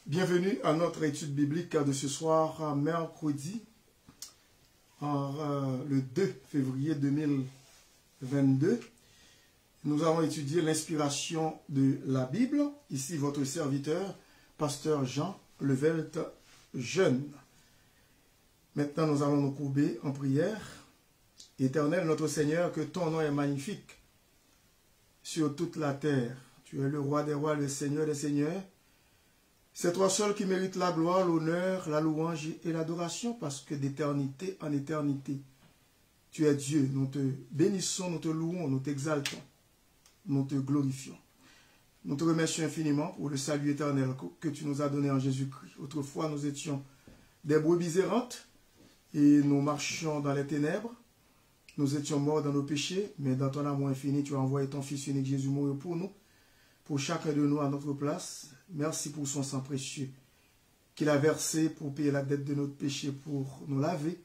Bienvenue à notre étude biblique de ce soir, mercredi, le 2 février 2022. Nous allons étudier l'inspiration de la Bible. Ici, votre serviteur, pasteur Jean Levelt, jeune. Maintenant, nous allons nous courber en prière. Éternel, notre Seigneur, que ton nom est magnifique sur toute la terre. Tu es le roi des rois, le Seigneur des seigneurs. C'est toi seul qui mérites la gloire, l'honneur, la louange et l'adoration, parce que d'éternité en éternité, tu es Dieu. Nous te bénissons, nous te louons, nous t'exaltons, nous te glorifions. Nous te remercions infiniment pour le salut éternel que tu nous as donné en Jésus-Christ. Autrefois, nous étions des brebis errantes et nous marchions dans les ténèbres. Nous étions morts dans nos péchés, mais dans ton amour infini, tu as envoyé ton Fils unique Jésus mourir pour nous, pour chacun de nous à notre place. Merci pour son sang précieux qu'il a versé pour payer la dette de notre péché, pour nous laver,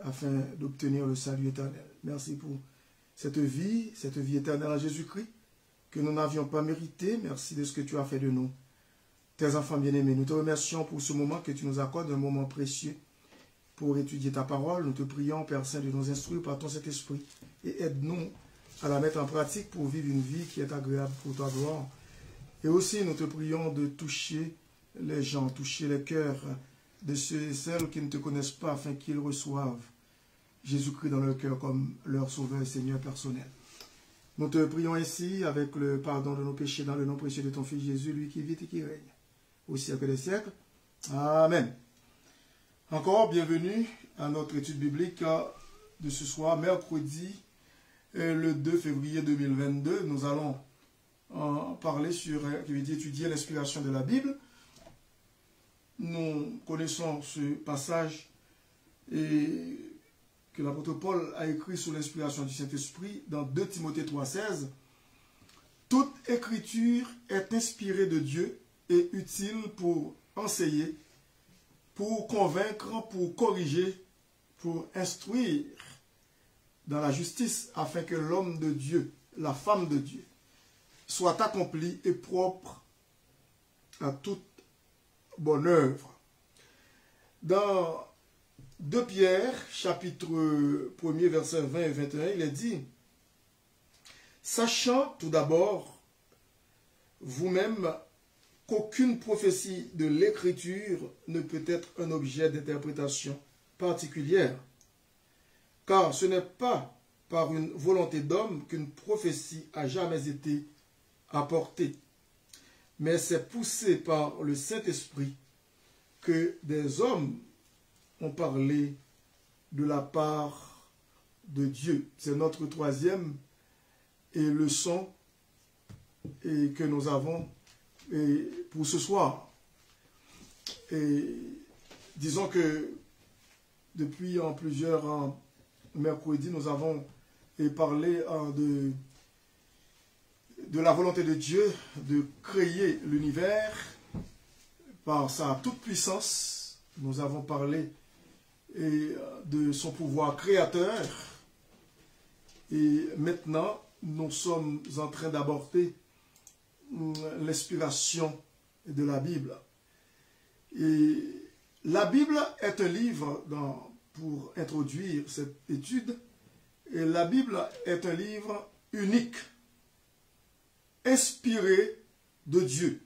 afin d'obtenir le salut éternel. Merci pour cette vie éternelle en Jésus-Christ, que nous n'avions pas mérité. Merci de ce que tu as fait de nous, tes enfants bien-aimés. Nous te remercions pour ce moment que tu nous accordes, un moment précieux pour étudier ta parole. Nous te prions, Père Saint, de nous instruire par ton Saint-Esprit et aide-nous à la mettre en pratique pour vivre une vie qui est agréable pour ta gloire. Et aussi, nous te prions de toucher les gens, toucher les cœurs de ceux et celles qui ne te connaissent pas, afin qu'ils reçoivent Jésus-Christ dans leur cœur comme leur sauveur et Seigneur personnel. Nous te prions ainsi avec le pardon de nos péchés dans le nom précieux de ton Fils Jésus, lui qui vit et qui règne au siècle des siècles. Amen. Encore bienvenue à notre étude biblique de ce soir, mercredi, le 2 février 2022. Nous allons parler sur, étudier l'inspiration de la Bible. Nous connaissons ce passage et que l'apôtre Paul a écrit sous l'inspiration du Saint-Esprit dans 2 Timothée 3,16. Toute écriture est inspirée de Dieu et utile pour enseigner, pour convaincre, pour corriger, pour instruire dans la justice, afin que l'homme de Dieu, la femme de Dieu, soit accompli et propre à toute bonne œuvre. Dans 2 Pierre, chapitre 1er, versets 20 et 21, il est dit: sachant tout d'abord vous-même qu'aucune prophétie de l'Écriture ne peut être un objet d'interprétation particulière, car ce n'est pas par une volonté d'homme qu'une prophétie a jamais été apportée, mais c'est poussé par le Saint-Esprit que des hommes ont parlé de la part de Dieu. C'est notre troisième leçon que nous avons pour ce soir. Et disons que depuis plusieurs mercredis, nous avons parlé de la volonté de Dieu de créer l'univers par sa toute-puissance. Nous avons parlé de son pouvoir créateur. Et maintenant, nous sommes en train d'aborder l'inspiration de la Bible. Et la Bible est un livre, pour introduire cette étude, et la Bible est un livre unique, inspiré de Dieu.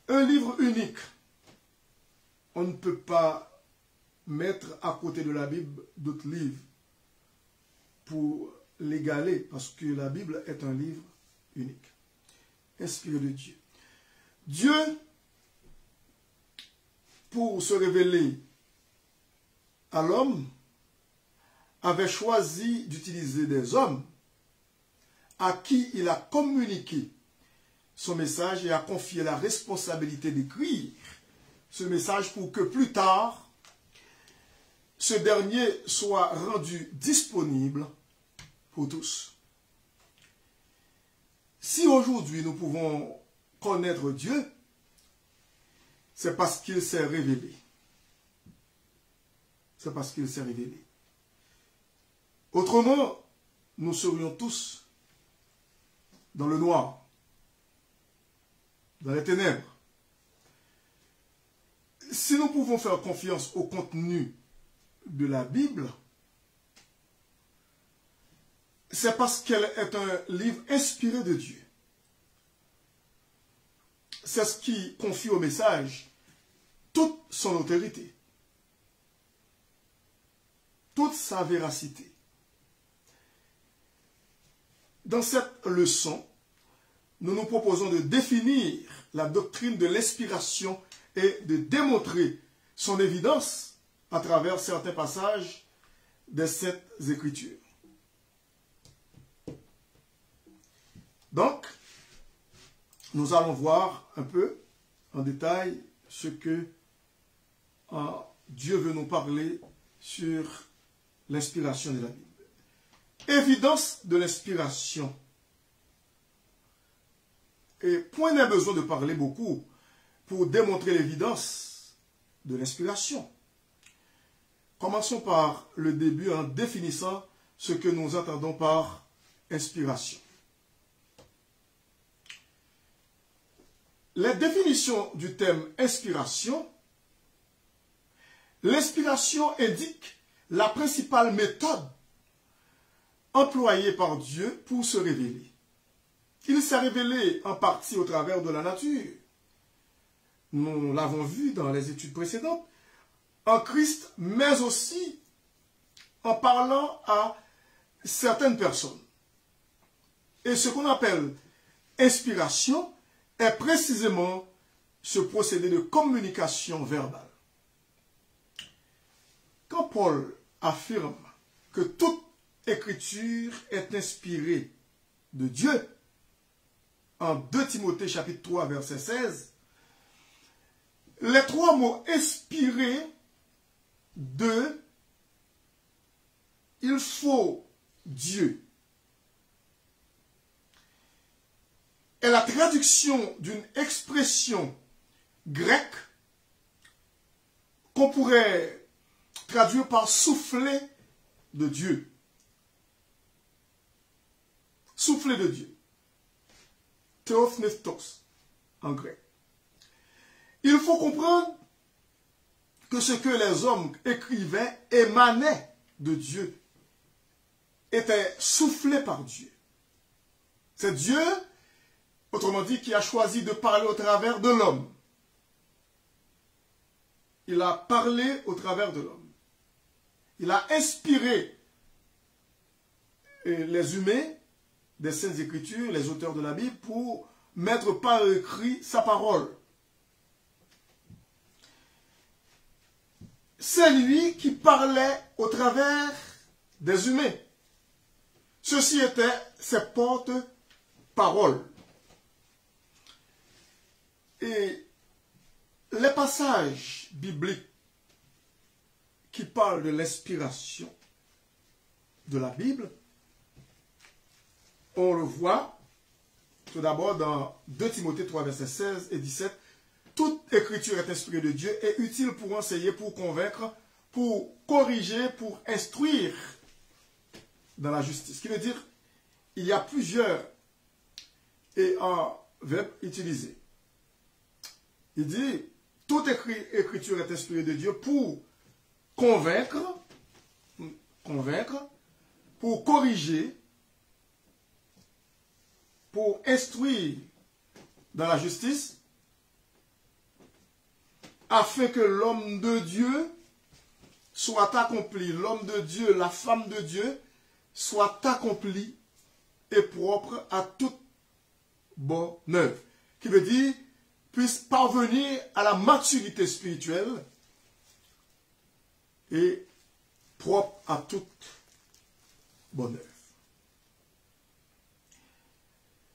Un livre unique. On ne peut pas mettre à côté de la Bible d'autres livres pour l'égaler, parce que la Bible est un livre unique, inspiré de Dieu. Dieu, pour se révéler à l'homme, avait choisi d'utiliser des hommes à qui il a communiqué son message et a confié la responsabilité d'écrire ce message pour que plus tard, ce dernier soit rendu disponible pour tous. Si aujourd'hui nous pouvons connaître Dieu, c'est parce qu'il s'est révélé. C'est parce qu'il s'est révélé. Autrement, nous serions tous dans le noir. dans les ténèbres. Si nous pouvons faire confiance au contenu de la Bible, c'est parce qu'elle est un livre inspiré de Dieu. C'est ce qui confie au message toute son autorité, toute sa véracité. Dans cette leçon, nous nous proposons de définir la doctrine de l'inspiration et de démontrer son évidence à travers certains passages de cette écriture. Donc, nous allons voir un peu en détail ce que Dieu veut nous parler sur l'inspiration de la Bible. Évidence de l'inspiration. Et point n'a besoin de parler beaucoup pour démontrer l'évidence de l'inspiration. Commençons par le début en définissant ce que nous entendons par inspiration. Les définitions du thème inspiration. L'inspiration indique la principale méthode employée par Dieu pour se révéler. Il s'est révélé en partie au travers de la nature. Nous l'avons vu dans les études précédentes, en Christ, mais aussi en parlant à certaines personnes. Et ce qu'on appelle inspiration est précisément ce procédé de communication verbale. Quand Paul affirme que toute écriture est inspirée de Dieu, en 2 Timothée chapitre 3 verset 16, les trois mots inspirés de il faut Dieu est la traduction d'une expression grecque qu'on pourrait traduire par souffler de Dieu. Souffler de Dieu. Theopneustos en grec. Il faut comprendre que ce que les hommes écrivaient émanait de Dieu, était soufflé par Dieu. C'est Dieu, autrement dit, qui a choisi de parler au travers de l'homme. Il a parlé au travers de l'homme. Il a inspiré les humains des Saintes Écritures, les auteurs de la Bible, pour mettre par écrit sa parole. C'est lui qui parlait au travers des humains. Ceci était ses porte-paroles. Et les passages bibliques qui parlent de l'inspiration de la Bible, on le voit tout d'abord dans 2 Timothée 3, versets 16 et 17. Toute écriture est inspirée de Dieu et utile pour enseigner, pour convaincre, pour corriger, pour instruire dans la justice. Ce qui veut dire, il y a plusieurs verbes utilisés. Il dit, toute écriture est inspirée de Dieu pour convaincre, pour corriger, pour instruire dans la justice, afin que l'homme de Dieu soit accompli, l'homme de Dieu, la femme de Dieu, soit accompli et propre à toute bonne œuvre. Qui veut dire, puisse parvenir à la maturité spirituelle et propre à toute bonne œuvre.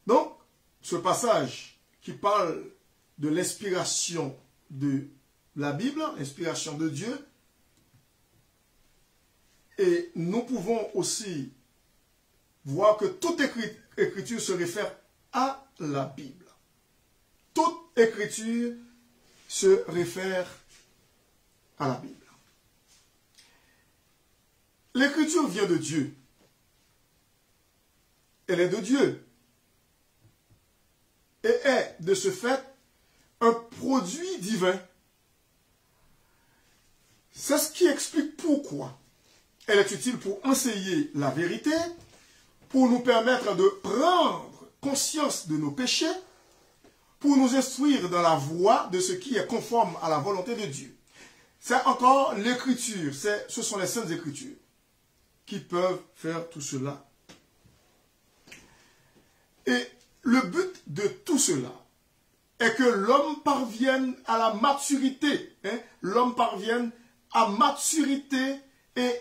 Donc, ce passage qui parle de l'inspiration de la Bible, l'inspiration de Dieu, et nous pouvons aussi voir que toute écriture se réfère à la Bible. Toute écriture se réfère à la Bible. L'écriture vient de Dieu. Elle est de Dieu. Et est, de ce fait, produit divin. C'est ce qui explique pourquoi elle est utile pour enseigner la vérité, pour nous permettre de prendre conscience de nos péchés, pour nous instruire dans la voie de ce qui est conforme à la volonté de Dieu. C'est encore l'écriture, ce sont les saintes écritures qui peuvent faire tout cela. Et le but de tout cela est que l'homme parvienne à la maturité. L'homme parvienne à maturité et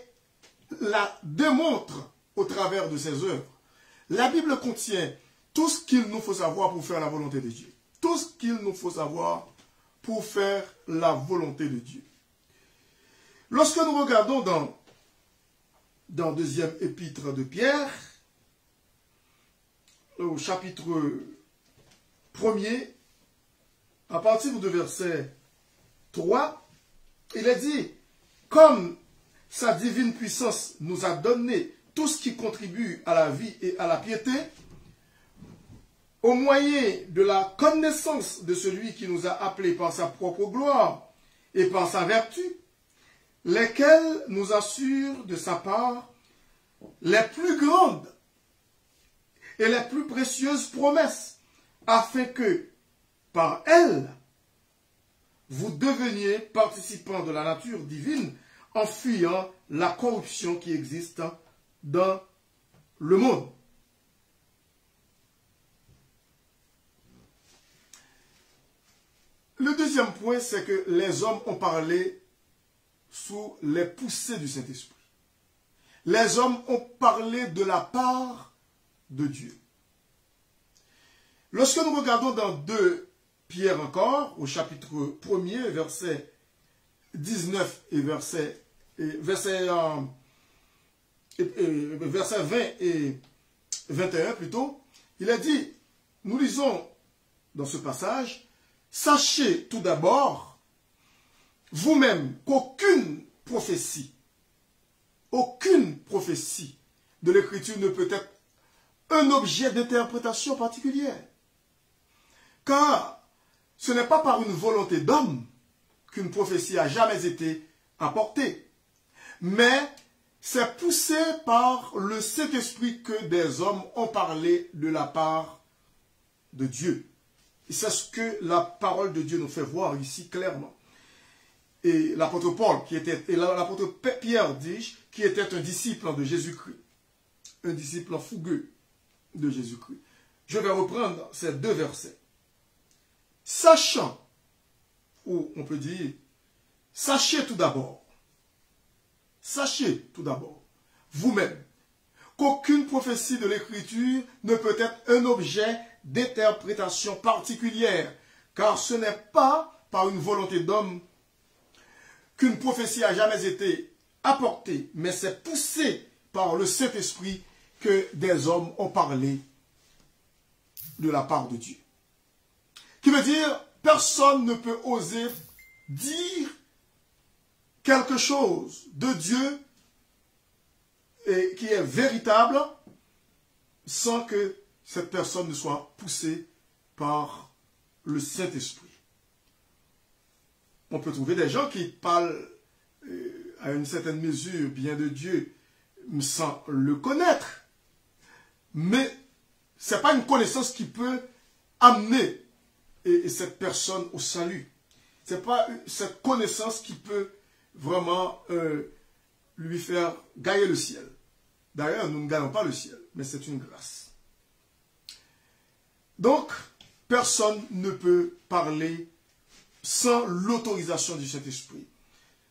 la démontre au travers de ses œuvres. La Bible contient tout ce qu'il nous faut savoir pour faire la volonté de Dieu. Tout ce qu'il nous faut savoir pour faire la volonté de Dieu. Lorsque nous regardons dans deuxième épître de Pierre, au chapitre 1er, à partir de verset 3, il est dit, comme sa divine puissance nous a donné tout ce qui contribue à la vie et à la piété, au moyen de la connaissance de celui qui nous a appelés par sa propre gloire et par sa vertu, lesquels nous assurent de sa part les plus grandes et les plus précieuses promesses, afin que, par elles, vous deveniez participants de la nature divine, en fuyant la corruption qui existe dans le monde. Le deuxième point, c'est que les hommes ont parlé sous les poussées du Saint-Esprit. Les hommes ont parlé de la part de Dieu. Lorsque nous regardons dans 2 Pierre encore, au chapitre 1er, verset 19 et verset 20 et 21 plutôt, il a dit, nous lisons dans ce passage, sachez tout d'abord, vous-même, qu'aucune prophétie de l'Écriture ne peut être un objet d'interprétation particulière. Car ce n'est pas par une volonté d'homme qu'une prophétie a jamais été apportée, mais c'est poussé par le Saint-Esprit que des hommes ont parlé de la part de Dieu. Et c'est ce que la parole de Dieu nous fait voir ici clairement. Et l'apôtre l'apôtre Pierre, dis-je, qui était un disciple de Jésus-Christ, un disciple fougueux de Jésus-Christ. Je vais reprendre ces 2 versets. Sachant, ou on peut dire, sachez tout d'abord, vous-même, qu'aucune prophétie de l'Écriture ne peut être un objet d'interprétation particulière, car ce n'est pas par une volonté d'homme qu'une prophétie a jamais été apportée, mais c'est poussé par le Saint-Esprit que des hommes ont parlé de la part de Dieu. Qui veut dire, personne ne peut oser dire quelque chose de Dieu et qui est véritable sans que cette personne ne soit poussée par le Saint-Esprit. On peut trouver des gens qui parlent à une certaine mesure bien de Dieu sans le connaître. Mais ce n'est pas une connaissance qui peut amener cette personne au salut. Ce n'est pas cette connaissance qui peut vraiment lui faire gagner le ciel. D'ailleurs, nous ne gagnons pas le ciel, mais c'est une grâce. Donc, personne ne peut parler sans l'autorisation du Saint-Esprit,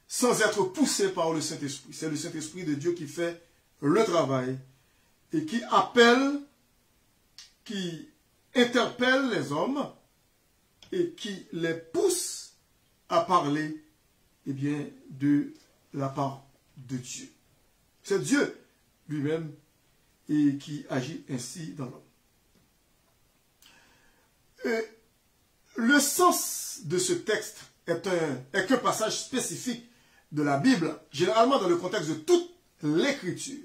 sans être poussé par le Saint-Esprit. C'est le Saint-Esprit de Dieu qui fait le travail et qui appelle, qui interpelle les hommes et qui les pousse à parler de la part de Dieu. C'est Dieu lui-même et qui agit ainsi dans l'homme. Le sens de ce texte est qu'un passage spécifique de la Bible, généralement dans le contexte de toute l'Écriture.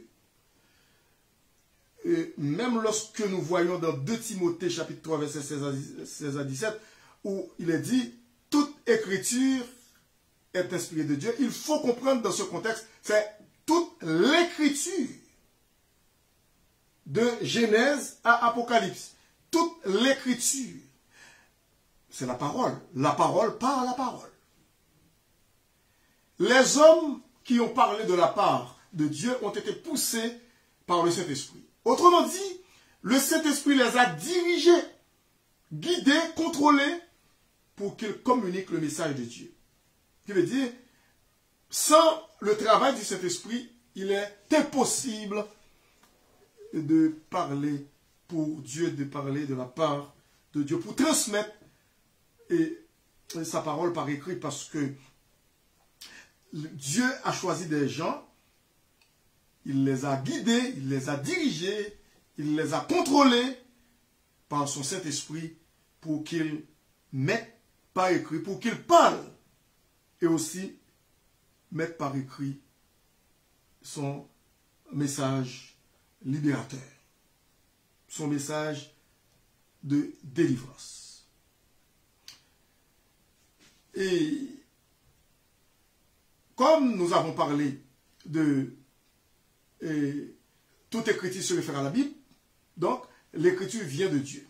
Même lorsque nous voyons dans 2 Timothée chapitre 3 verset 16 à 17, où il est dit, écriture est inspirée de Dieu. Il faut comprendre dans ce contexte, c'est toute l'écriture de Genèse à Apocalypse. Toute l'écriture, c'est la parole. La parole par la parole. Les hommes qui ont parlé de la part de Dieu ont été poussés par le Saint-Esprit. Autrement dit, le Saint-Esprit les a dirigés, guidés, contrôlés pour qu'ils communiquent le message de Dieu. Ce qui veut dire, sans le travail du Saint-Esprit, il est impossible de parler pour Dieu, de parler de la part de Dieu, pour transmettre sa parole par écrit, parce que Dieu a choisi des gens, il les a guidés, il les a dirigés, il les a contrôlés par son Saint-Esprit pour qu'ils mettent par écrit, pour qu'ils parlent et aussi mettent par écrit son message libérateur, son message de délivrance. Et comme nous avons parlé de toute écriture se réfère à la Bible, donc l'écriture vient de Dieu.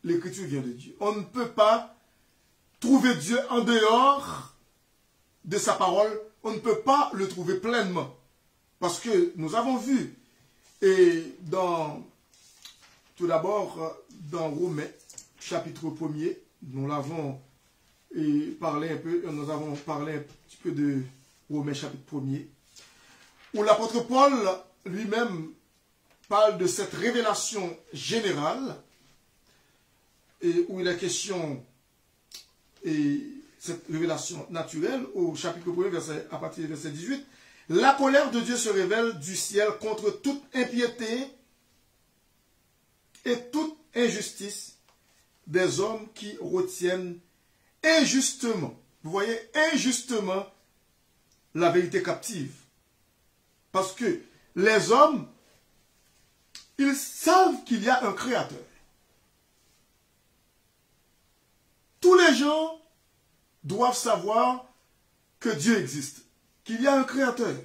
L'écriture vient de Dieu. On ne peut pas trouver Dieu en dehors de sa parole. On ne peut pas le trouver pleinement. Parce que nous avons vu, et tout d'abord dans Romains, chapitre 1er, nous avons parlé un petit peu de Romains, chapitre 1er, où l'apôtre Paul lui-même parle de cette révélation générale, et où il est question, et cette révélation naturelle, au chapitre 1er, à partir du verset 18, la colère de Dieu se révèle du ciel contre toute impiété et toute injustice des hommes qui retiennent injustement, vous voyez, injustement la vérité captive. Parce que les hommes, ils savent qu'il y a un créateur. Tous les gens doivent savoir que Dieu existe, qu'il y a un créateur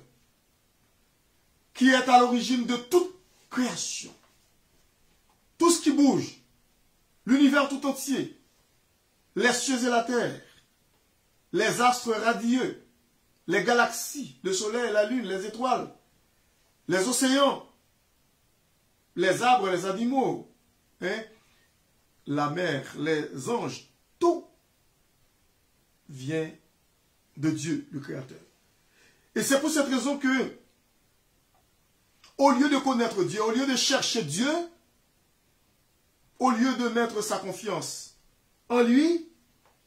qui est à l'origine de toute création. Tout ce qui bouge, l'univers tout entier, les cieux et la terre, les astres radieux, les galaxies, le soleil, la lune, les étoiles, les océans, les arbres, les animaux, la mer, les anges, tout vient de Dieu, le Créateur. Et c'est pour cette raison que, au lieu de connaître Dieu, au lieu de chercher Dieu, au lieu de mettre sa confiance en lui,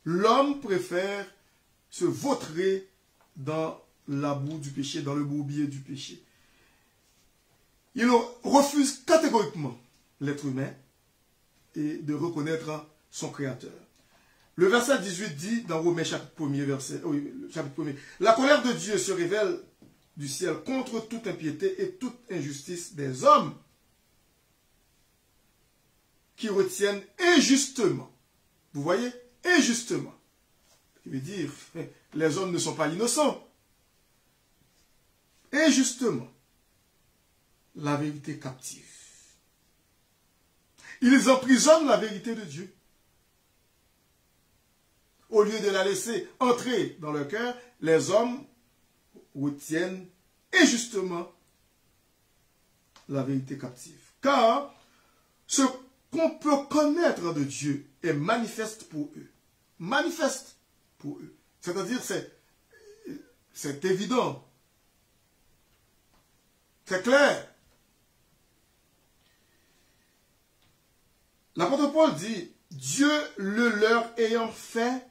l'homme préfère se vautrer dans la boue du péché, dans le bourbier du péché. Il refuse catégoriquement l'être humain et de reconnaître son Créateur. Le verset 18 dit, dans Romains chapitre 1er, chapitre 1er, la colère de Dieu se révèle du ciel contre toute impiété et toute injustice des hommes qui retiennent injustement. Vous voyez, injustement. Il veut dire, les hommes ne sont pas innocents. Injustement, la vérité captive. Ils emprisonnent la vérité de Dieu. Au lieu de la laisser entrer dans leur cœur, les hommes retiennent injustement la vérité captive. Car ce qu'on peut connaître de Dieu est manifeste pour eux. Manifeste pour eux. C'est-à-dire, c'est évident. C'est clair. L'apôtre Paul dit, Dieu le leur ayant fait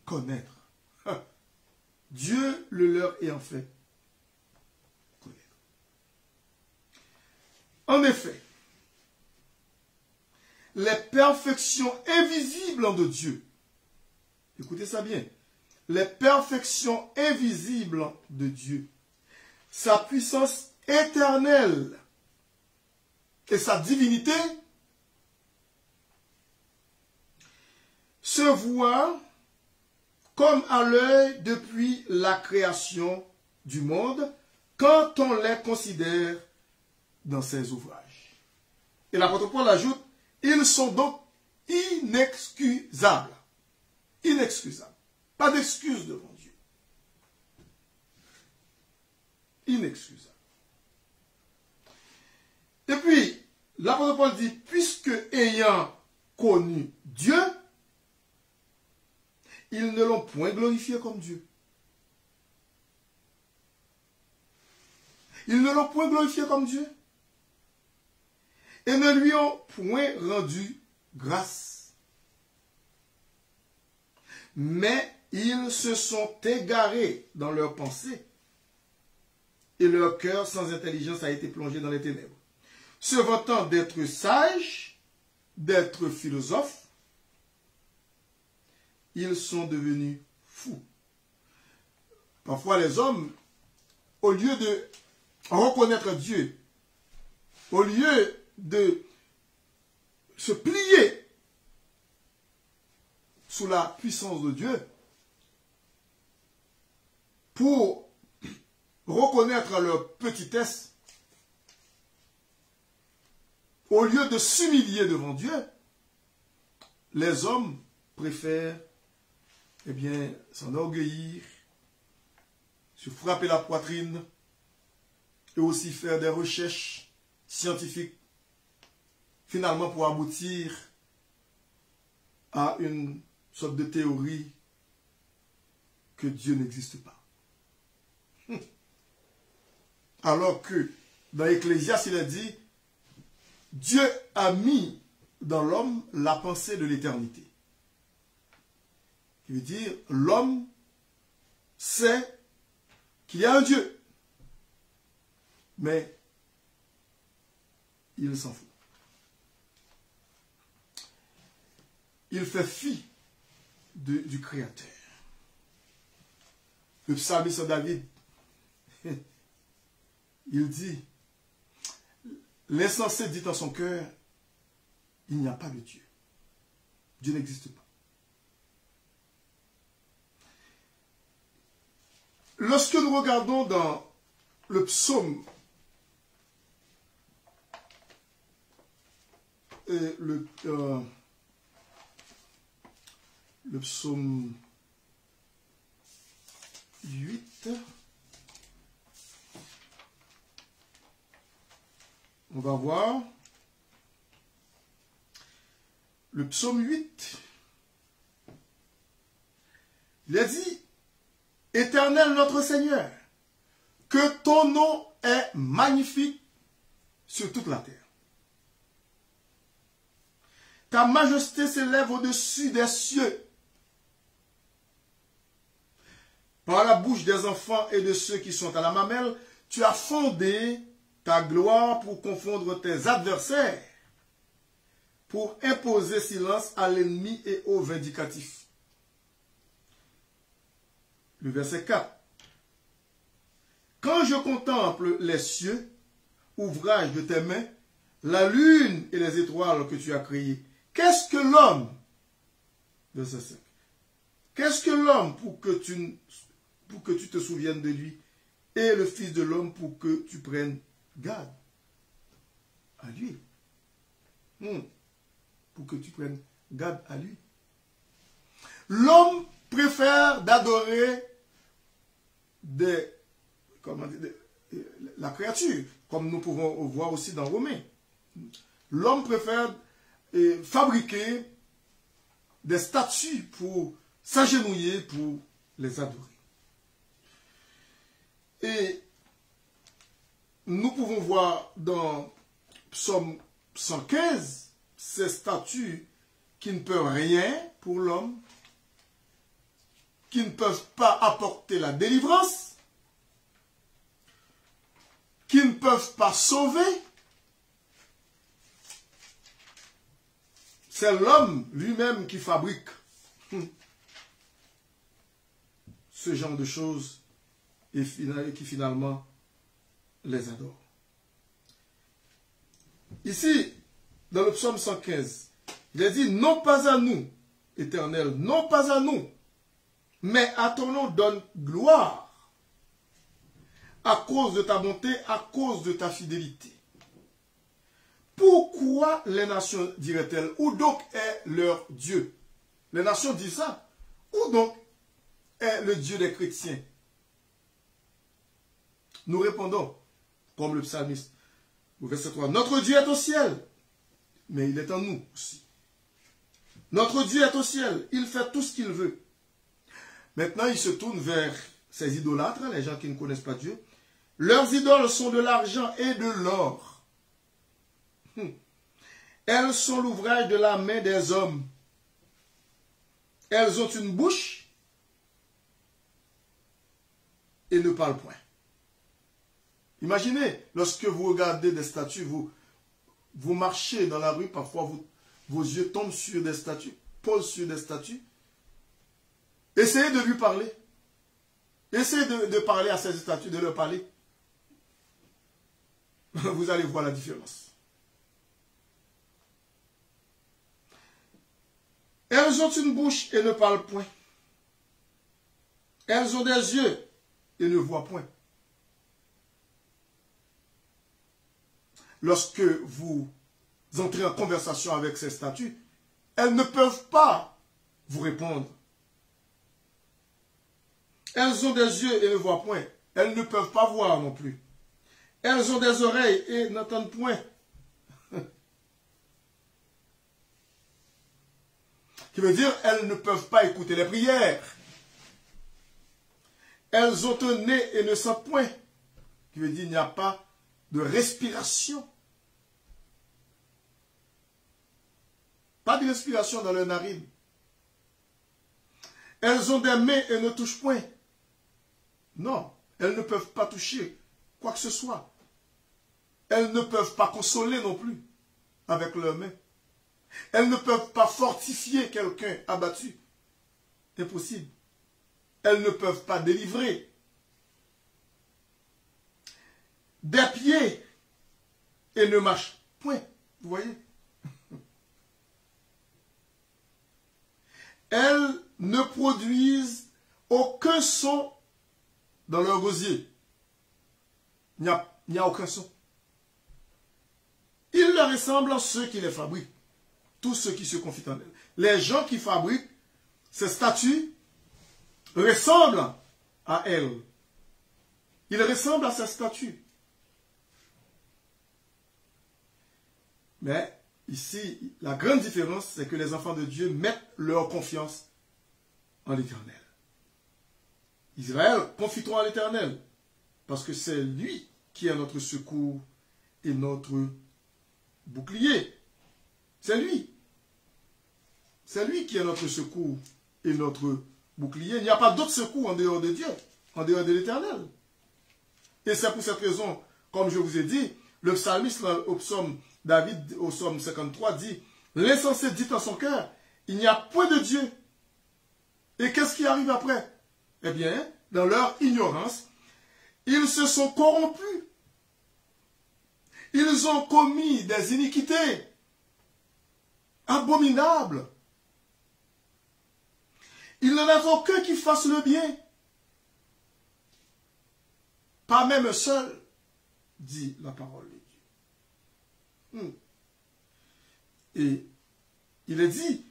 connaître. Dieu le leur ayant fait connaître. En effet, les perfections invisibles de Dieu, écoutez ça bien, les perfections invisibles de Dieu, sa puissance éternelle et sa divinité se voient comme à l'œil depuis la création du monde, quand on les considère dans ses ouvrages. Et l'apôtre Paul ajoute, ils sont donc inexcusables. Inexcusables. Pas d'excuse devant Dieu. Inexcusables. Et puis, l'apôtre Paul dit, puisque ayant connu Dieu, ils ne l'ont point glorifié comme Dieu. Ils ne l'ont point glorifié comme Dieu. Et ne lui ont point rendu grâce. Mais ils se sont égarés dans leurs pensées. Et leur cœur sans intelligence a été plongé dans les ténèbres. Se vantant d'être sages, d'être philosophes, ils sont devenus fous. Parfois les hommes, au lieu de reconnaître Dieu, au lieu de se plier sous la puissance de Dieu, pour reconnaître leur petitesse, au lieu de s'humilier devant Dieu, les hommes préfèrent, eh bien, s'enorgueillir, se frapper la poitrine, et aussi faire des recherches scientifiques, finalement pour aboutir à une sorte de théorie que Dieu n'existe pas. Alors que dans Ecclésiaste, il a dit, Dieu a mis dans l'homme la pensée de l'éternité. Il veut dire, l'homme sait qu'il y a un Dieu, mais il s'en fout. Il fait fi du Créateur. Le psalmiste David, il dit, l'insensé dit en son cœur, il n'y a pas de Dieu. Dieu n'existe pas. Lorsque nous regardons dans le psaume, le psaume 8, on va voir le psaume 8. Il a dit, Éternel notre Seigneur, que ton nom est magnifique sur toute la terre. Ta majesté s'élève au-dessus des cieux. Par la bouche des enfants et de ceux qui sont à la mamelle, tu as fondé ta gloire pour confondre tes adversaires, pour imposer silence à l'ennemi et au vindicatif. Le verset 4. Quand je contemple les cieux, ouvrage de tes mains, la lune et les étoiles que tu as créées, qu'est-ce que l'homme? Verset 5. Qu'est-ce que l'homme pour que tu te souviennes de lui, et le Fils de l'homme pour que tu prennes garde à lui? Pour que tu prennes garde à lui. L'homme préfère d'adorer la créature, comme nous pouvons voir aussi dans Romains. L'homme préfère fabriquer des statues pour s'agenouiller, pour les adorer. Et nous pouvons voir dans Psaume 115 ces statues qui ne peuvent rien pour l'homme, qui ne peuvent pas apporter la délivrance, qui ne peuvent pas sauver. C'est l'homme lui-même qui fabrique ce genre de choses et qui finalement les adore. Ici, dans le psaume 115, il est dit, non pas à nous, Éternel, non pas à nous, Mais à ton nom donne gloire à cause de ta bonté, à cause de ta fidélité. Pourquoi les nations diraient-elles, où donc est leur Dieu? Les nations disent ça. Où donc est le Dieu des chrétiens? Nous répondons, comme le psalmiste, au verset 3, notre Dieu est au ciel, mais il est en nous aussi. Notre Dieu est au ciel, il fait tout ce qu'il veut. Maintenant, il se tourne vers ces idolâtres, les gens qui ne connaissent pas Dieu. Leurs idoles sont de l'argent et de l'or. Elles sont l'ouvrage de la main des hommes. Elles ont une bouche et ne parlent point. Imaginez, lorsque vous regardez des statues, vous marchez dans la rue, parfois vos yeux tombent sur des statues, posent sur des statues. Essayez de lui parler. Essayez de parler à ces statues, de leur parler. Vous allez voir la différence. Elles ont une bouche et ne parlent point. Elles ont des yeux et ne voient point. Lorsque vous entrez en conversation avec ces statues, elles ne peuvent pas vous répondre. Elles ont des yeux et ne voient point. Elles ne peuvent pas voir non plus. Elles ont des oreilles et n'entendent point. Qui veut dire, elles ne peuvent pas écouter les prières. Elles ont un nez et ne sentent point. Qui veut dire, il n'y a pas de respiration. Pas de respiration dans leurs narines. Elles ont des mains et ne touchent point. Non, elles ne peuvent pas toucher quoi que ce soit. Elles ne peuvent pas consoler non plus avec leurs mains. Elles ne peuvent pas fortifier quelqu'un abattu. Impossible. Elles ne peuvent pas délivrer. Des pieds et ne marchent point. Vous voyez? Elles ne produisent aucun son dans leur gosier. Il n'y a aucun son. Ils leur ressemblent à ceux qui les fabriquent. Tous ceux qui se confient en elles. Les gens qui fabriquent ces statues ressemblent à elles. Ils ressemblent à ces statues. Mais ici, la grande différence, c'est que les enfants de Dieu mettent leur confiance en l'Éternel. Israël, confie-toi en l'Éternel, parce que c'est lui qui est notre secours et notre bouclier. C'est lui. C'est lui qui est notre secours et notre bouclier. Il n'y a pas d'autre secours en dehors de Dieu, en dehors de l'Éternel. Et c'est pour cette raison, comme je vous ai dit, le psalmiste au psaume David, au psaume 53, dit « L'insensé dit en son cœur, il n'y a point de Dieu. » Et qu'est-ce qui arrive après? Eh bien, dans leur ignorance, ils se sont corrompus. Ils ont commis des iniquités abominables. Il n'en a aucun qui fasse le bien. Pas même un seul, dit la parole de Dieu. Et il est dit,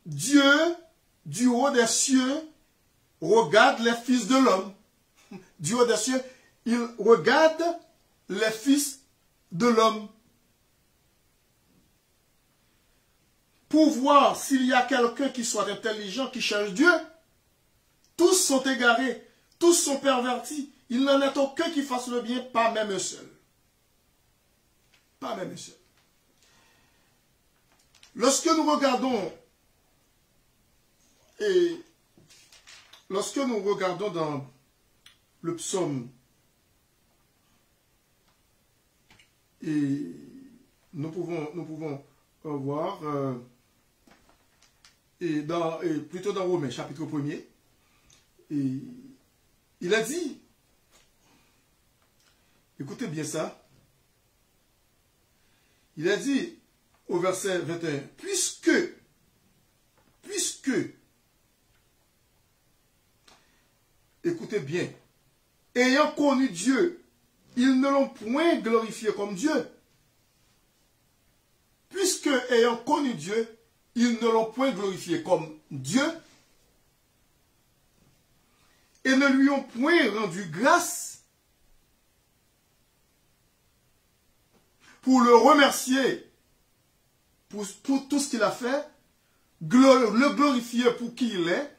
Dieu, du haut des cieux, regarde les fils de l'homme. Du haut des cieux, il regarde les fils de l'homme. Pour voir s'il y a quelqu'un qui soit intelligent, qui cherche Dieu. Tous sont égarés, tous sont pervertis. Il n'en est aucun qui fasse le bien, pas même un seul. Pas même un seul. Lorsque nous regardons, et lorsque nous regardons dans le psaume, et nous pouvons voir, et plutôt dans Romains, chapitre 1er, et il a dit, écoutez bien ça, il a dit au verset 21, puisque écoutez bien, ayant connu Dieu, ils ne l'ont point glorifié comme Dieu. Puisque, ayant connu Dieu, ils ne l'ont point glorifié comme Dieu, et ne lui ont point rendu grâce pour le remercier pour tout ce qu'il a fait, le glorifier pour qui il est,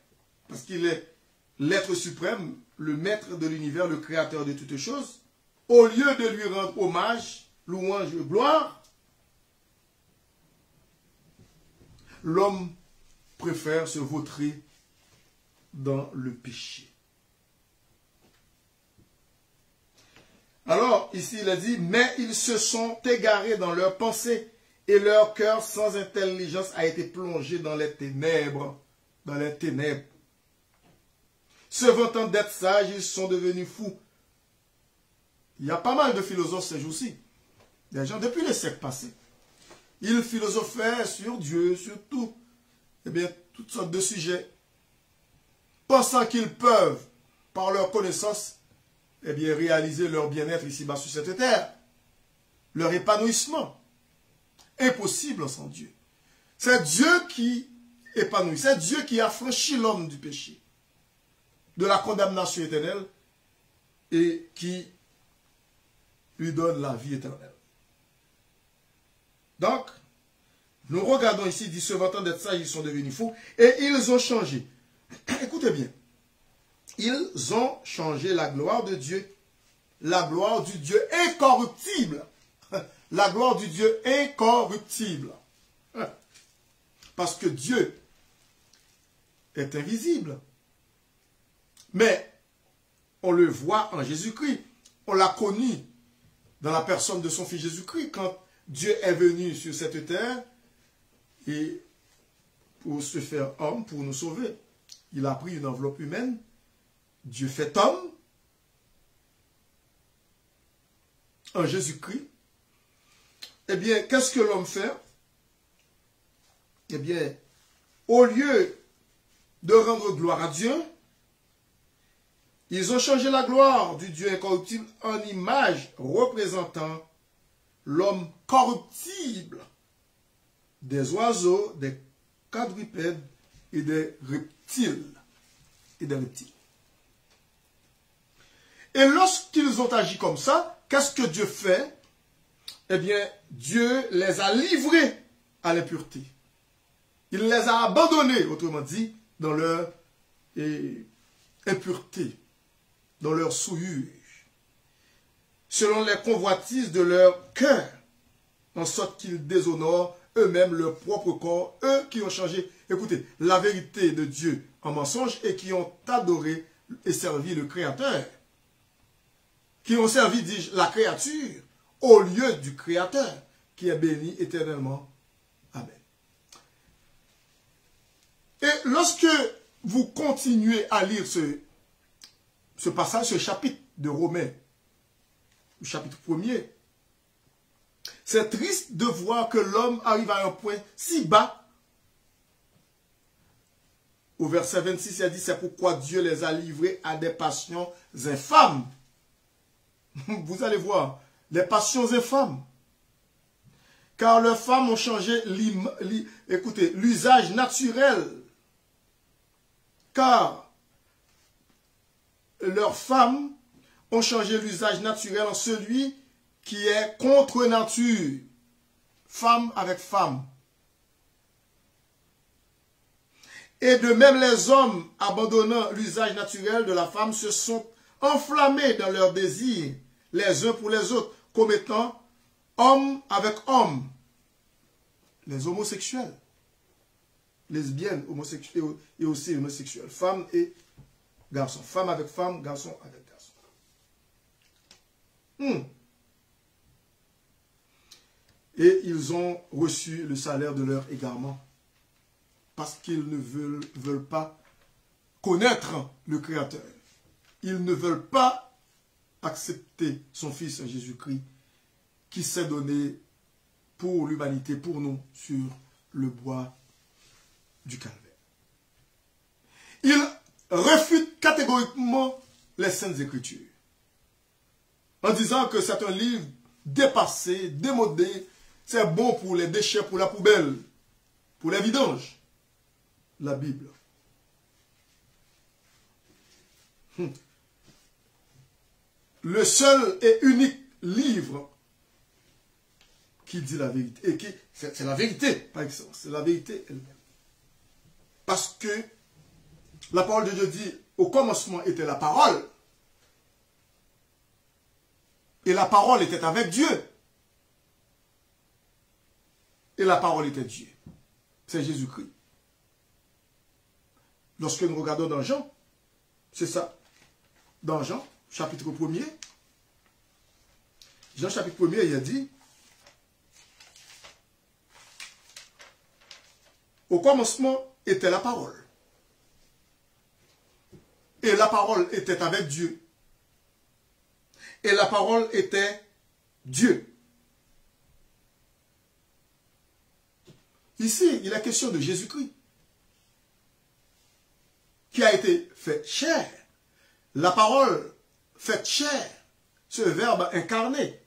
parce qu'il est l'être suprême, le maître de l'univers, le créateur de toutes choses, au lieu de lui rendre hommage, louange et gloire, l'homme préfère se vautrer dans le péché. Alors, ici, il a dit, mais ils se sont égarés dans leurs pensées et leur cœur sans intelligence a été plongé dans les ténèbres. Dans les ténèbres. Se vantant d'être sages, ils sont devenus fous. Il y a pas mal de philosophes ces jours-ci. Des gens, depuis les siècles passés, ils philosophaient sur Dieu, sur tout. Eh bien, toutes sortes de sujets. Pensant qu'ils peuvent, par leur connaissance, eh bien, réaliser leur bien-être ici-bas sur cette terre. Leur épanouissement. Impossible sans Dieu. C'est Dieu qui épanouit. C'est Dieu qui a franchi l'homme du péché, de la condamnation éternelle, et qui lui donne la vie éternelle. Donc, nous regardons ici, dit se vantant d'être sages, ils sont devenus fous, et ils ont changé. Écoutez bien. Ils ont changé la gloire de Dieu, la gloire du Dieu incorruptible. La gloire du Dieu incorruptible. Parce que Dieu est invisible. Mais on le voit en Jésus-Christ. On l'a connu dans la personne de son Fils Jésus-Christ quand Dieu est venu sur cette terre et pour se faire homme, pour nous sauver. Il a pris une enveloppe humaine. Dieu fait homme en Jésus-Christ. Eh bien, qu'est-ce que l'homme fait? Eh bien, au lieu de rendre gloire à Dieu, ils ont changé la gloire du Dieu incorruptible en image représentant l'homme corruptible, des oiseaux, des quadrupèdes et des reptiles. Et lorsqu'ils ont agi comme ça, qu'est-ce que Dieu fait? Eh bien, Dieu les a livrés à l'impureté. Il les a abandonnés, autrement dit, dans leur impureté, dans leur souillure, selon les convoitises de leur cœur, en sorte qu'ils déshonorent eux-mêmes leur propre corps, eux qui ont changé, écoutez, la vérité de Dieu en mensonge et qui ont adoré et servi le Créateur, qui ont servi, dis-je, la créature, au lieu du Créateur, qui est béni éternellement. Amen. Et lorsque vous continuez à lire ce passage, ce chapitre de Romains, le chapitre 1er, c'est triste de voir que l'homme arrive à un point si bas. Au verset 26, il a dit, c'est pourquoi Dieu les a livrés à des passions infâmes. Vous allez voir, les passions infâmes. Car leurs femmes ont changé l'usage naturel. Car leurs femmes ont changé l'usage naturel en celui qui est contre nature. Femme avec femme. Et de même les hommes, abandonnant l'usage naturel de la femme, se sont enflammés dans leurs désirs, les uns pour les autres, commettant homme avec homme. Les homosexuels, lesbiennes, homosexuels et aussi homosexuels, femmes et garçons, femme avec femme, garçon avec garçon. Et ils ont reçu le salaire de leur égarement parce qu'ils ne veulent pas connaître le Créateur. Ils ne veulent pas accepter son Fils Jésus-Christ qui s'est donné pour l'humanité, pour nous, sur le bois du calvaire. Ils refutent catégoriquement les Saintes Écritures. En disant que c'est un livre dépassé, démodé, c'est bon pour les déchets, pour la poubelle, pour les vidanges. La Bible. Le seul et unique livre qui dit la vérité. Et qui, c'est la vérité, par exemple. C'est la vérité elle-même. Parce que la parole de Dieu dit, au commencement était la parole. Et la parole était avec Dieu. Et la parole était Dieu. C'est Jésus-Christ. Lorsque nous regardons dans Jean, c'est ça. Dans Jean, chapitre 1er, Jean chapitre 1er, il a dit, au commencement était la parole. Et la parole était avec Dieu. Et la parole était Dieu. Ici, il est question de Jésus-Christ, qui a été fait chair. La parole faite chair, ce verbe incarné.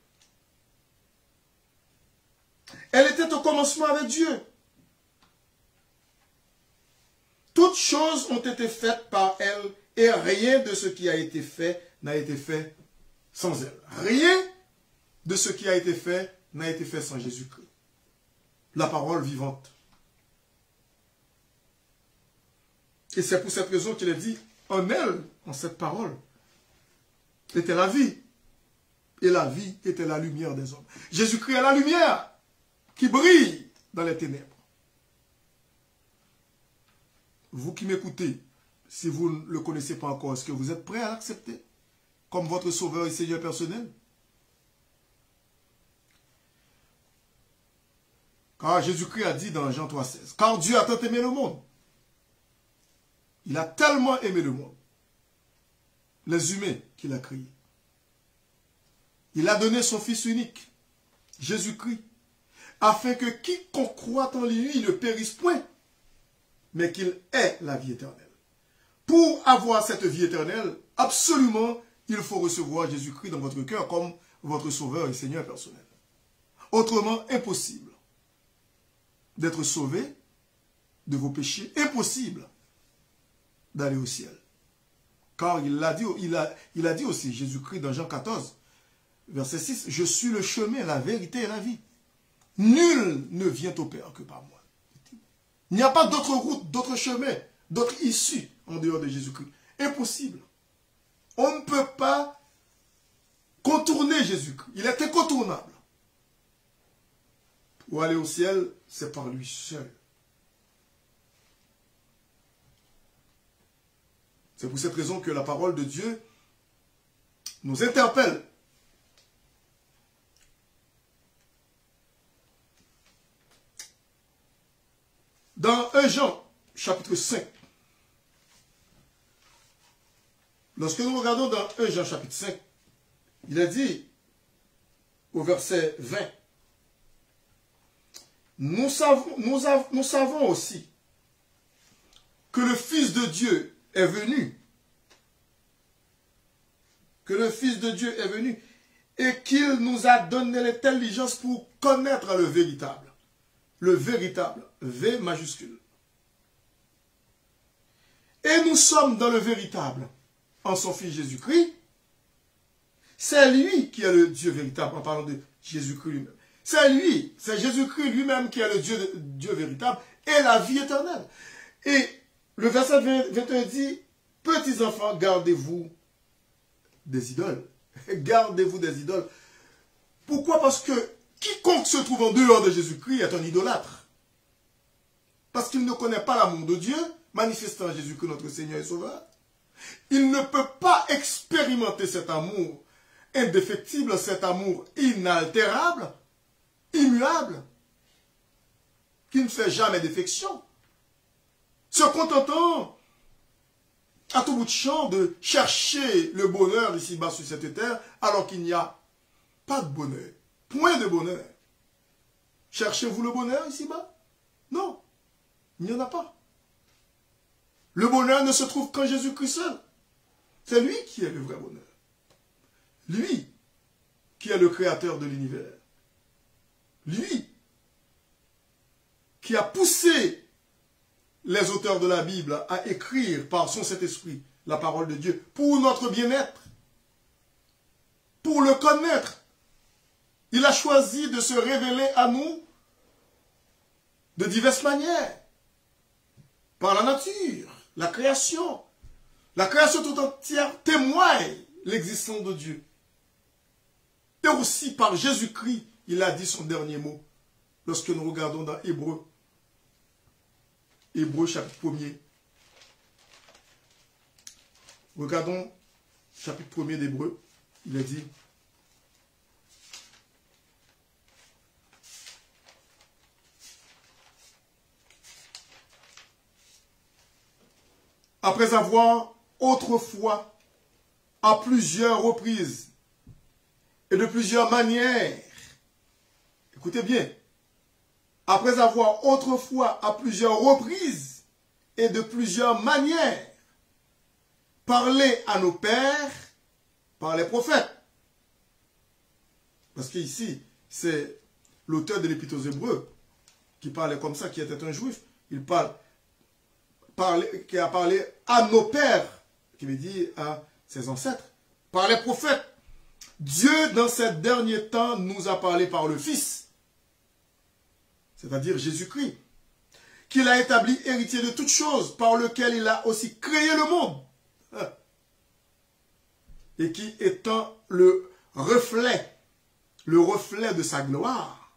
Elle était au commencement avec Dieu. Toutes choses ont été faites par elle et rien de ce qui a été fait n'a été fait sans elle. Rien de ce qui a été fait n'a été fait sans Jésus-Christ. La parole vivante. Et c'est pour cette raison qu'il a dit, en elle, en cette parole, était la vie. Et la vie était la lumière des hommes. Jésus-Christ est la lumière qui brille dans les ténèbres. Vous qui m'écoutez, si vous ne le connaissez pas encore, est-ce que vous êtes prêt à l'accepter comme votre sauveur et Seigneur personnel? Car Jésus-Christ a dit dans Jean 3,16, car Dieu a tant aimé le monde. Il a tellement aimé le monde, les humains qu'il a créés. Il a donné son Fils unique, Jésus-Christ, afin que quiconque croit en lui ne périsse point, mais qu'il ait la vie éternelle. Pour avoir cette vie éternelle, absolument, il faut recevoir Jésus-Christ dans votre cœur comme votre sauveur et Seigneur personnel. Autrement, impossible d'être sauvé de vos péchés, impossible d'aller au ciel. Car il a dit aussi, Jésus-Christ dans Jean 14, verset 6, « Je suis le chemin, la vérité et la vie. Nul ne vient au Père que par moi. » Il n'y a pas d'autre route, d'autre chemin, d'autre issue en dehors de Jésus-Christ. Impossible. On ne peut pas contourner Jésus-Christ. Il est incontournable. Pour aller au ciel, c'est par lui seul. C'est pour cette raison que la parole de Dieu nous interpelle. Dans 1 Jean, chapitre 5, lorsque nous regardons dans 1 Jean, chapitre 5, il est dit, au verset 20, nous savons aussi que le Fils de Dieu est venu, et qu'il nous a donné l'intelligence pour connaître le véritable, V majuscule. Et nous sommes dans le véritable, en son Fils Jésus-Christ. C'est lui qui est le Dieu véritable, en parlant de Jésus-Christ lui-même. C'est Jésus-Christ lui-même qui est le Dieu véritable et la vie éternelle. Et le verset 21 dit, petits enfants, gardez-vous des idoles. Gardez-vous des idoles. Pourquoi? Parce que quiconque se trouve en dehors de Jésus-Christ est un idolâtre. Parce qu'il ne connaît pas l'amour de Dieu, manifestant en Jésus-Christ notre Seigneur et Sauveur. Il ne peut pas expérimenter cet amour indéfectible, cet amour inaltérable, immuable, qui ne fait jamais défection. Se contentant à tout bout de champ de chercher le bonheur ici-bas sur cette terre, alors qu'il n'y a pas de bonheur. Point de bonheur. Cherchez-vous le bonheur ici-bas? Non, il n'y en a pas. Le bonheur ne se trouve qu'en Jésus-Christ seul. C'est lui qui est le vrai bonheur. Lui qui est le créateur de l'univers. Lui qui a poussé les auteurs de la Bible à écrire par son Saint-Esprit la parole de Dieu pour notre bien-être, pour le connaître. Il a choisi de se révéler à nous de diverses manières. Par la nature, la création. La création tout entière témoigne l'existence de Dieu. Et aussi par Jésus-Christ, il a dit son dernier mot. Lorsque nous regardons dans Hébreux. Hébreux chapitre 1er. Regardons chapitre 1er d'Hébreux. Il a dit. Après avoir autrefois, à plusieurs reprises et de plusieurs manières, écoutez bien, après avoir autrefois, à plusieurs reprises et de plusieurs manières, parlé à nos pères par les prophètes. Parce qu'ici, c'est l'auteur de l'Épître aux Hébreux qui parlait comme ça, qui était un juif. Il qui a parlé à nos pères, qui veut dire à ses ancêtres, par les prophètes. Dieu, dans ces derniers temps, nous a parlé par le Fils, c'est-à-dire Jésus-Christ, qu'il a établi héritier de toutes choses, par lequel il a aussi créé le monde, et qui étant le reflet de sa gloire,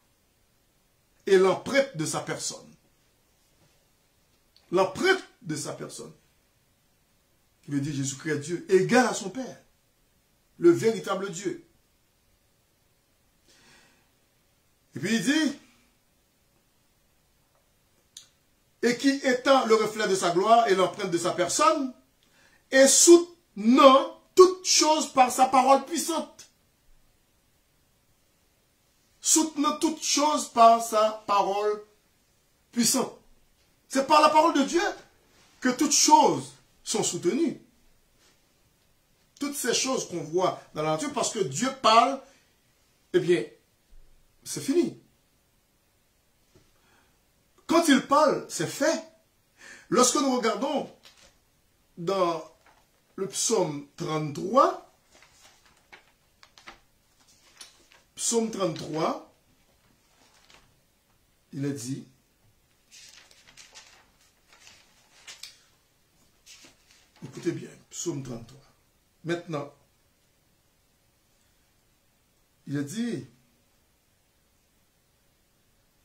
et l'empreinte de sa personne. L'empreinte de sa personne. Qui veut dire Jésus-Christ est Dieu, égal à son Père. Le véritable Dieu. Et puis il dit, et qui étant le reflet de sa gloire et l'empreinte de sa personne, et soutenant toutes choses par sa parole puissante. Soutenant toutes choses par sa parole puissante. C'est par la parole de Dieu que toutes choses sont soutenues. Toutes ces choses qu'on voit dans la nature, parce que Dieu parle, eh bien, c'est fini. Quand il parle, c'est fait. Lorsque nous regardons dans le psaume 33, il est dit, écoutez bien, psaume 33. Maintenant, il est dit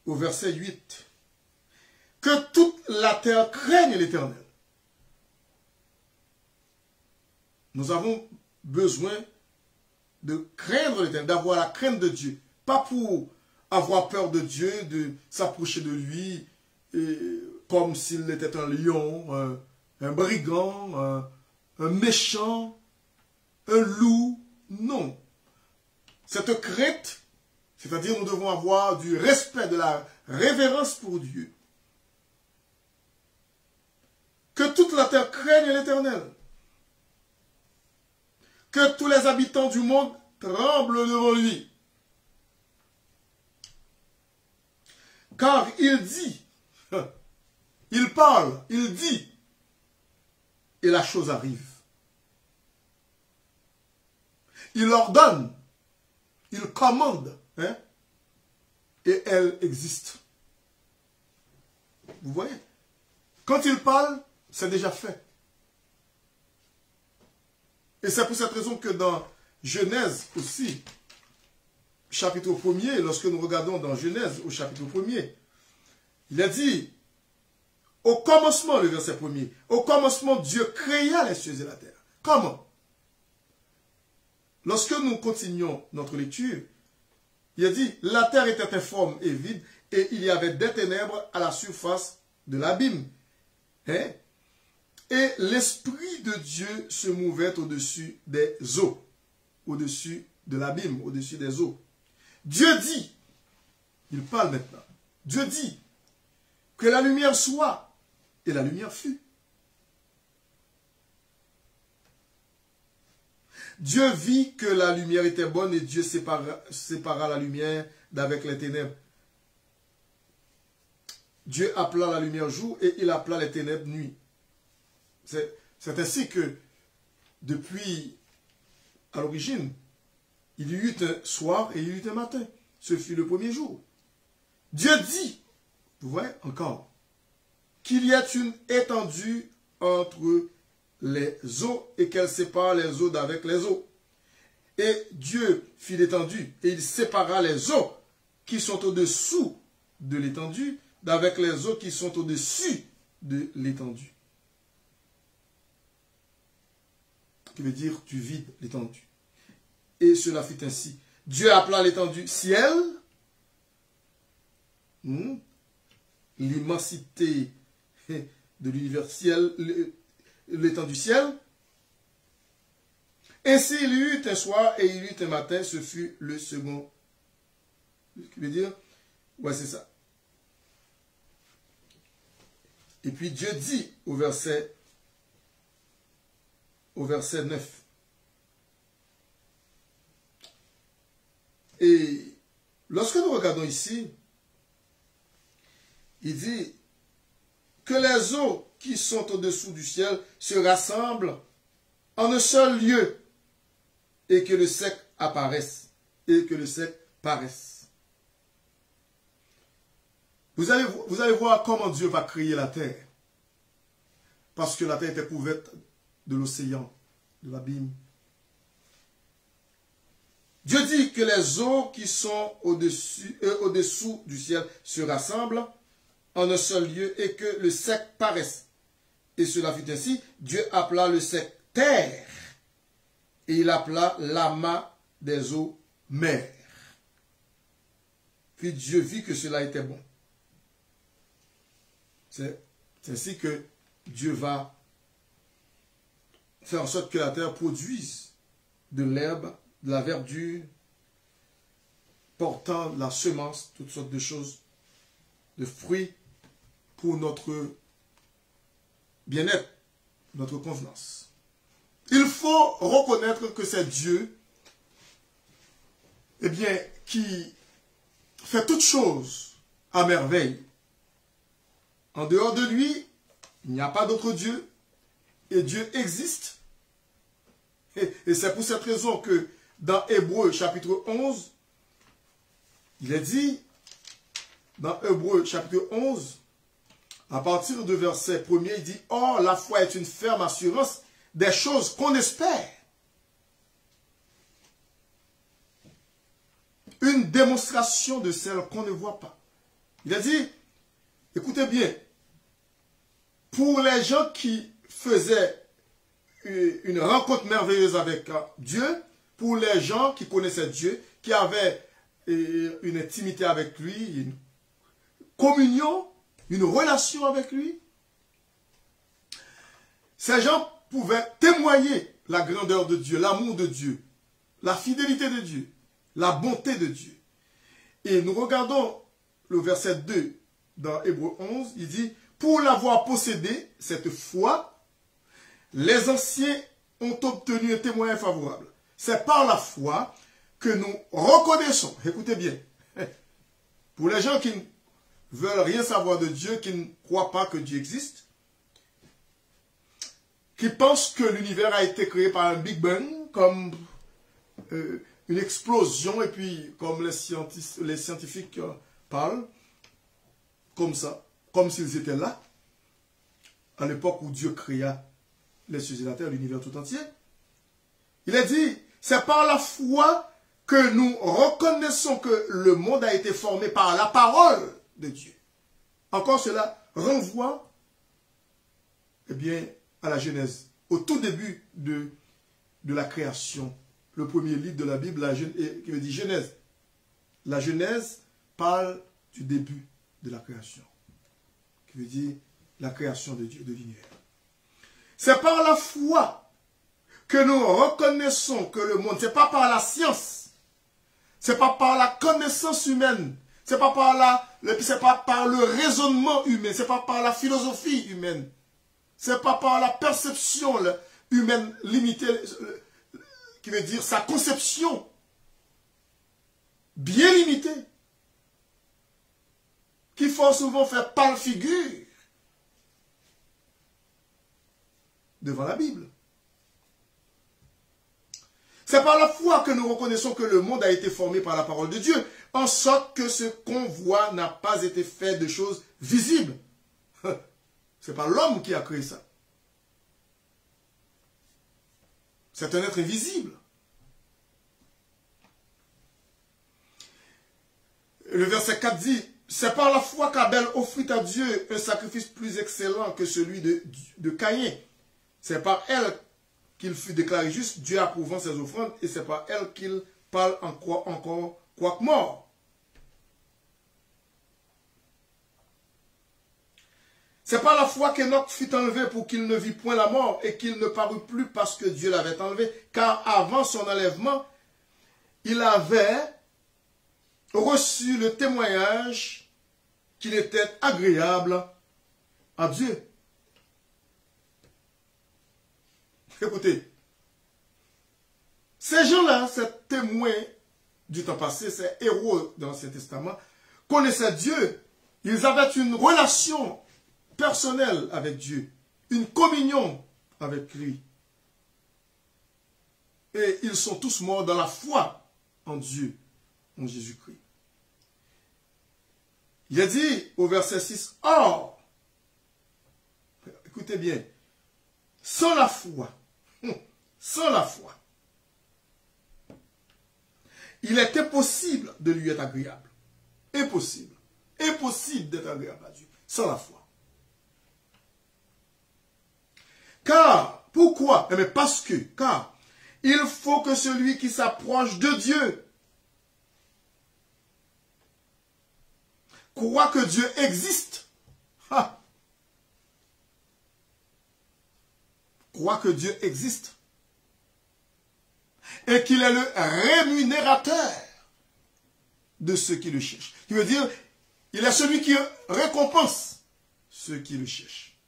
au verset 8 que toute la terre craigne l'Éternel. Nous avons besoin de craindre l'Éternel, d'avoir la crainte de Dieu. Pas pour avoir peur de Dieu, de s'approcher de lui comme s'il était un lion, un brigand, un méchant, un loup. Non. Cette crainte, c'est-à-dire nous devons avoir du respect, de la révérence pour Dieu. Que toute la terre craigne l'Éternel. Que tous les habitants du monde tremblent devant lui. Car il dit, il parle, il dit, et la chose arrive. Il ordonne, il commande, hein, et elle existe. Vous voyez? Quand il parle, c'est déjà fait. Et c'est pour cette raison que dans Genèse aussi, chapitre 1er, lorsque nous regardons dans Genèse au chapitre 1er, il a dit, au commencement, le verset 1er, au commencement, Dieu créa les cieux et la terre. Comment? Lorsque nous continuons notre lecture, il a dit, la terre était informe et vide, et il y avait des ténèbres à la surface de l'abîme. Hein? Et l'Esprit de Dieu se mouvait au-dessus des eaux, au-dessus de l'abîme, au-dessus des eaux. Dieu dit, il parle maintenant, Dieu dit que la lumière soit, et la lumière fut. Dieu vit que la lumière était bonne et Dieu sépara la lumière d'avec les ténèbres. Dieu appela la lumière jour et il appela les ténèbres nuit. C'est ainsi que depuis à l'origine, il y eut un soir et il y eut un matin. Ce fut le premier jour. Dieu dit, vous voyez encore, qu'il y ait une étendue entre les eaux et qu'elle sépare les eaux d'avec les eaux. Et Dieu fit l'étendue et il sépara les eaux qui sont au-dessous de l'étendue d'avec les eaux qui sont au-dessus de l'étendue. Qui veut dire tu vides l'étendue. Et cela fut ainsi. Dieu appela l'étendue ciel. L'immensité de l'univers ciel, l'étendue ciel. Ainsi il y eut un soir et il y eut un matin, ce fut le second. Ce qui veut dire, ouais c'est ça. Et puis Dieu dit au verset 9. Et lorsque nous regardons ici, il dit que les eaux qui sont au-dessous du ciel se rassemblent en un seul lieu et que le sec apparaisse et que le sec paraisse. Vous allez voir comment Dieu va créer la terre. Parce que la terre était couverte de l'océan, de l'abîme. Dieu dit que les eaux qui sont au-dessous du ciel se rassemblent en un seul lieu et que le sec paraisse. Et cela fut ainsi. Dieu appela le sec terre et il appela l'amas des eaux mer. Puis Dieu vit que cela était bon. C'est ainsi que Dieu va faire en sorte que la terre produise de l'herbe, de la verdure, portant de la semence, toutes sortes de choses, de fruits pour notre bien-être, notre convenance. Il faut reconnaître que c'est Dieu, eh bien, qui fait toutes choses à merveille. En dehors de lui, il n'y a pas d'autre Dieu. Et Dieu existe. Et c'est pour cette raison que dans Hébreux chapitre 11, il est dit, dans Hébreux chapitre 11, à partir de verset 1er, il dit, « Or, la foi est une ferme assurance des choses qu'on espère. Une démonstration de celles qu'on ne voit pas. » Il a dit, écoutez bien, pour les gens qui faisaient une rencontre merveilleuse avec Dieu, pour les gens qui connaissaient Dieu, qui avaient une intimité avec lui, une communion, une relation avec lui, ces gens pouvaient témoigner la grandeur de Dieu, l'amour de Dieu, la fidélité de Dieu, la bonté de Dieu. Et nous regardons le verset 2 dans Hébreux 11, il dit, pour l'avoir possédé, cette foi, les anciens ont obtenu un témoignage favorable. C'est par la foi que nous reconnaissons, écoutez bien, pour les gens qui ne veulent rien savoir de Dieu, qui ne croient pas que Dieu existe, qui pensent que l'univers a été créé par un Big Bang, comme une explosion, et puis comme les scientifiques parlent, comme ça, comme s'ils étaient là, à l'époque où Dieu créa les cieux et la terre, l'univers tout entier. Il est dit, c'est par la foi que nous reconnaissons que le monde a été formé par la parole de Dieu. Encore cela renvoie, eh bien, à la Genèse, au tout début de la création. Le premier livre de la Bible, qui veut dire Genèse. La Genèse parle du début de la création, qui veut dire la création de Dieu, de l'univers. C'est par la foi que nous reconnaissons que le monde, c'est pas par la science, c'est pas par la connaissance humaine, c'est pas par le raisonnement humain, c'est pas par la philosophie humaine, c'est pas par la perception humaine limitée qui veut dire sa conception bien limitée, qui fort souvent fait pâle figure devant la Bible. C'est par la foi que nous reconnaissons que le monde a été formé par la parole de Dieu, en sorte que ce qu'on voit n'a pas été fait de choses visibles. C'est pas l'homme qui a créé ça. C'est un être invisible. Le verset 4 dit, c'est par la foi qu'Abel offrit à Dieu un sacrifice plus excellent que celui de Caïn. C'est par elle qu'il fut déclaré juste, Dieu approuvant ses offrandes, et c'est par elle qu'il parle encore quoique mort. C'est par la foi qu'Enoch fut enlevé pour qu'il ne vit point la mort et qu'il ne parut plus parce que Dieu l'avait enlevé, car avant son enlèvement, il avait reçu le témoignage qu'il était agréable à Dieu. Écoutez, ces gens-là, ces témoins du temps passé, ces héros de l'Ancien Testament, connaissaient Dieu. Ils avaient une relation personnelle avec Dieu, une communion avec lui. Et ils sont tous morts dans la foi en Dieu, en Jésus-Christ. Il a dit au verset 6, « Or, écoutez bien, sans la foi, il est impossible de lui être agréable. Impossible. Impossible d'être agréable à Dieu, sans la foi. Car, pourquoi? Mais parce que, car, il faut que celui qui s'approche de Dieu croit que Dieu existe. Ha. Croit que Dieu existe. Et qu'il est le rémunérateur de ceux qui le cherchent. Qui veut dire, il est celui qui récompense ceux qui le cherchent.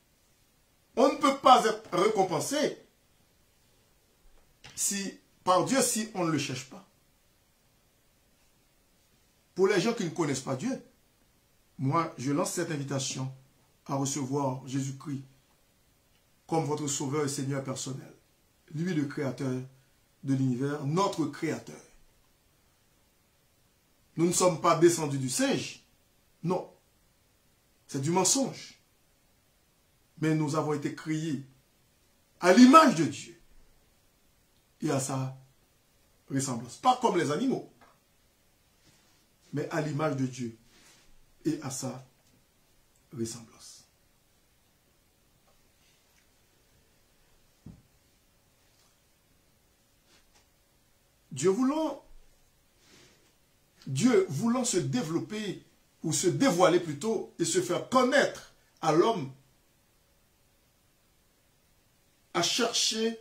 On ne peut pas être récompensé par Dieu si on ne le cherche pas. Pour les gens qui ne connaissent pas Dieu, moi, je lance cette invitation à recevoir Jésus-Christ comme votre sauveur et Seigneur personnel. Lui, le créateur de l'univers, notre créateur. Nous ne sommes pas descendus du singe. Non. C'est du mensonge. Mais nous avons été créés à l'image de Dieu et à sa ressemblance. Pas comme les animaux, mais à l'image de Dieu et à sa ressemblance. Dieu voulant se développer, ou se dévoiler plutôt, et se faire connaître à l'homme, a choisi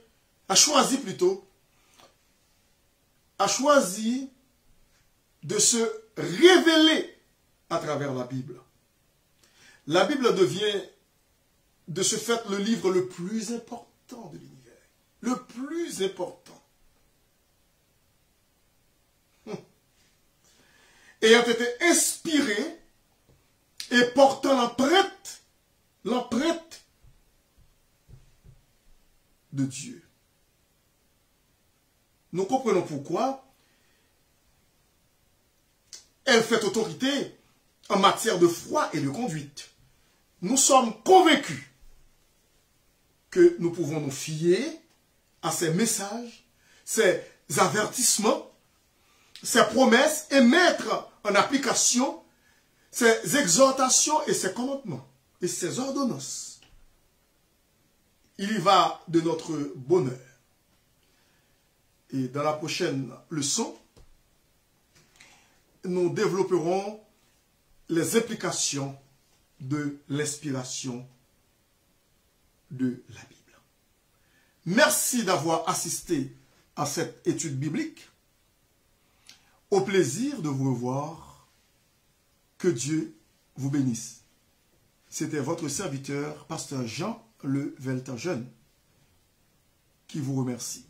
de se révéler à travers la Bible. La Bible devient de ce fait le livre le plus important de l'univers. Le plus important. Ayant été inspiré et portant l'empreinte de Dieu. Nous comprenons pourquoi elle fait autorité en matière de foi et de conduite. Nous sommes convaincus que nous pouvons nous fier à ces messages, ces avertissements, ces promesses et mettre en application ces exhortations et ces commandements et ces ordonnances. Il y va de notre bonheur. Et dans la prochaine leçon, nous développerons les implications de l'inspiration de la Bible. Merci d'avoir assisté à cette étude biblique. Au plaisir de vous revoir. Que Dieu vous bénisse. C'était votre serviteur, pasteur Jean Le Velter Jeune, qui vous remercie.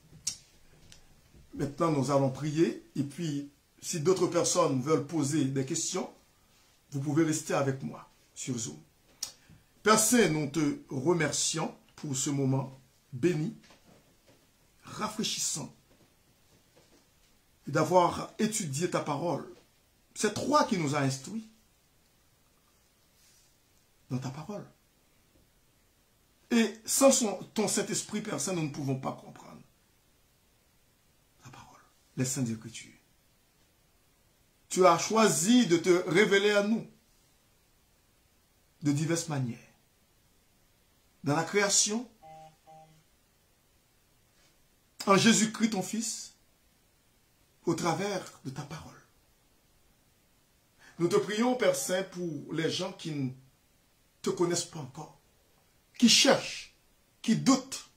maintenant, nous allons prier. Et puis, si d'autres personnes veulent poser des questions, vous pouvez rester avec moi sur Zoom. Père Saint, nous te remercions pour ce moment béni, rafraîchissant, et d'avoir étudié ta parole. C'est toi qui nous as instruits dans ta parole. Et sans ton Saint-Esprit, Père Saint, nous ne pouvons pas comprendre ta parole, les Saintes Écritures. Tu as choisi de te révéler à nous de diverses manières. Dans la création, en Jésus-Christ, ton Fils, au travers de ta parole. Nous te prions, Père Saint, pour les gens qui ne te connaissent pas encore, qui cherchent, qui doutent.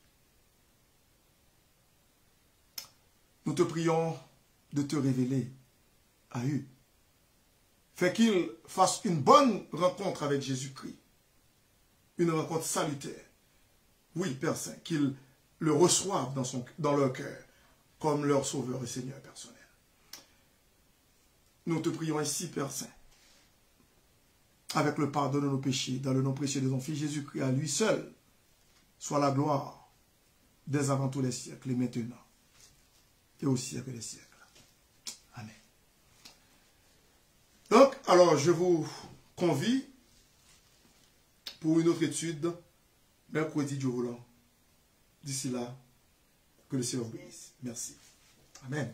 Nous te prions de te révéler à eux. Fais qu'ils fassent une bonne rencontre avec Jésus-Christ. Une rencontre salutaire. Oui, Père Saint, qu'ils le reçoivent dans leur cœur comme leur Sauveur et Seigneur personnel. Nous te prions ainsi, Père Saint, avec le pardon de nos péchés, dans le nom précieux de ton Fils Jésus-Christ, à lui seul, soit la gloire dès avant tous les siècles, et maintenant, et au siècle des siècles. Amen. Donc, alors, je vous convie pour une autre étude, mercredi du volant. D'ici là, que le Seigneur vous bénisse. Merci. Amen.